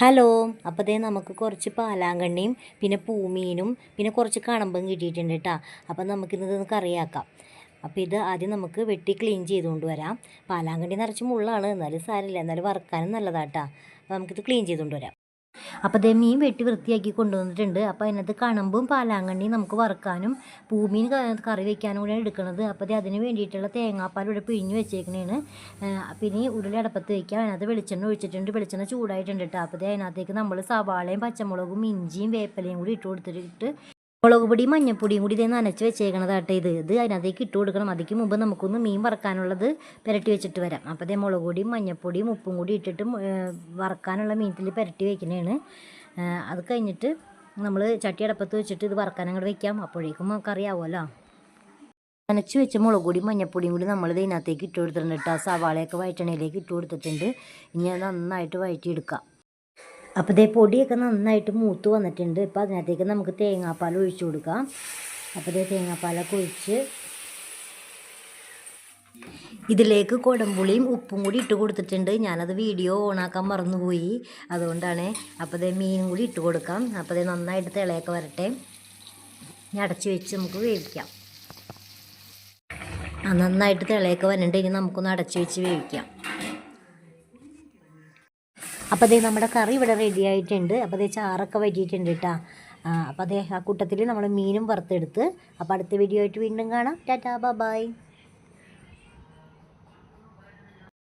Hello. അപ്പോൾ ദേ നമുക്ക് കുറച്ച് പാലാങ്കണ്ണിയും പിന്നെ പൂമീനും പിന്നെ കുറച്ച് കണമ്പും കിട്ടിയിട്ടുണ്ട് കേട്ടോ. അപ്പോൾ നമുക്കിത് കറിയാക്കാം. അപ്പോൾ ഇത് ആദ്യം നമുക്ക് വെട്ടി ക്ലീൻ ചെയ്തുകൊണ്ട് വരാം. പാലാങ്കണ്ണി നിറച്ച് മുള്ളാണ്, എന്നാലും സാരമില്ല, എന്നാലും വറുക്കാനും നല്ലതാട്ടോ. അപ്പോൾ നമുക്കിത് ക്ലീൻ ചെയ്തുകൊണ്ട് വരാം. അപ്പോൾ ദേ മീൻ വെട്ടി വൃത്തിയാക്കി കൊണ്ടുവന്നിട്ടുണ്ട്. അപ്പോൾ അതിനകത്ത് കണമ്പും പാലാങ്കണ്ണിയും നമുക്ക് വറുക്കാനും പൂമീൻ കറി വയ്ക്കാനും കൂടെയാണ് എടുക്കുന്നത്. അപ്പോൾ അതിന് വേണ്ടിയിട്ടുള്ള തേങ്ങാപ്പാൽ ഇവിടെ പിഴിഞ്ഞ് വെച്ചേക്കണേണ്. പിന്നെ ഉരുളി അടപ്പത്ത് വയ്ക്കാം. അതിനകത്ത് വെളിച്ചെണ്ണ ഒഴിച്ചിട്ടുണ്ട്. വെളിച്ചെണ്ണ ചൂടായിട്ടുണ്ട് കേട്ടോ. അപ്പോൾ അതിനകത്തേക്ക് നമ്മൾ സവാളയും പച്ചമുളകും ഇഞ്ചിയും വേപ്പിലയും കൂടി ഇട്ട് കൊടുത്തിട്ട് മുളക് പൊടിയും മഞ്ഞപ്പൊടിയും കൂടി ഇതേ നനച്ച് വെച്ചേക്കണതാട്ടെ. ഇത് അതിനകത്തേക്ക് ഇട്ട് കൊടുക്കണം. അതിക്ക് മുമ്പ് നമുക്കൊന്ന് മീൻ വറക്കാനുള്ളത് പുരട്ടി വെച്ചിട്ട് വരാം. അപ്പോൾ അതേ മുളക് പൊടിയും മഞ്ഞപ്പൊടിയും ഉപ്പും കൂടി ഇട്ടിട്ട് വറക്കാനുള്ള മീനത്തിൽ പുരട്ടി വയ്ക്കണേണ്. അത് കഴിഞ്ഞിട്ട് നമ്മൾ ചട്ടി അടപ്പത്ത് വെച്ചിട്ട് ഇത് വറക്കാൻ അങ്ങോട്ട് വയ്ക്കാം. അപ്പോഴേക്കും നമുക്കറിയാവുമല്ലോ. നനച്ച് വെച്ച മുളക് പൊടിയും മഞ്ഞപ്പൊടിയും കൂടി നമ്മൾ ഇതിനകത്തേക്ക് ഇട്ട് കൊടുത്തിട്ടുണ്ട് കേട്ടോ. സവാളയൊക്കെ വഴറ്റണയിലേക്ക് ഇട്ട് കൊടുത്തിട്ടുണ്ട്. ഇനി അത് നന്നായിട്ട് വഴറ്റിയെടുക്കാം. അപ്പോൾ ഇതേ പൊടിയൊക്കെ നന്നായിട്ട് മൂത്ത് വന്നിട്ടുണ്ട്. ഇപ്പോൾ അതിനകത്തേക്ക് നമുക്ക് തേങ്ങാപ്പാൽ ഒഴിച്ചു കൊടുക്കാം. അപ്പോൾ ഇതേ തേങ്ങാപ്പാലൊക്കെ ഒഴിച്ച് ഇതിലേക്ക് കുടംപുളിയും ഉപ്പും കൂടി ഇട്ട് കൊടുത്തിട്ടുണ്ട്. ഞാനത് വീഡിയോ ഓണാക്കാൻ മറന്നുപോയി, അതുകൊണ്ടാണ്. അപ്പോൾ ഇതേ മീനും കൂടി ഇട്ട് കൊടുക്കാം. അപ്പോൾ ഇതേ നന്നായിട്ട് തിളയൊക്കെ വരട്ടെ. ഇനി അടച്ച് വെച്ച് നമുക്ക് വേവിക്കാം. നന്നായിട്ട് തിളയൊക്കെ വന്നിട്ട് ഇനി നമുക്കൊന്ന് അടച്ച് വെച്ച് വേവിക്കാം. അപ്പോൾ അതേ നമ്മുടെ കറി ഇവിടെ റെഡി ആയിട്ടുണ്ട്. അപ്പോൾ അതേ ചാറൊക്കെ വറ്റിയിട്ടുണ്ട് കേട്ടോ. അപ്പോൾ അതേ ആ കൂട്ടത്തിൽ നമ്മൾ മീനും വറുത്തെടുത്ത്. അപ്പോൾ അടുത്ത വീഡിയോ ആയിട്ട് വീണ്ടും കാണാം. ടാറ്റാ, ബൈ.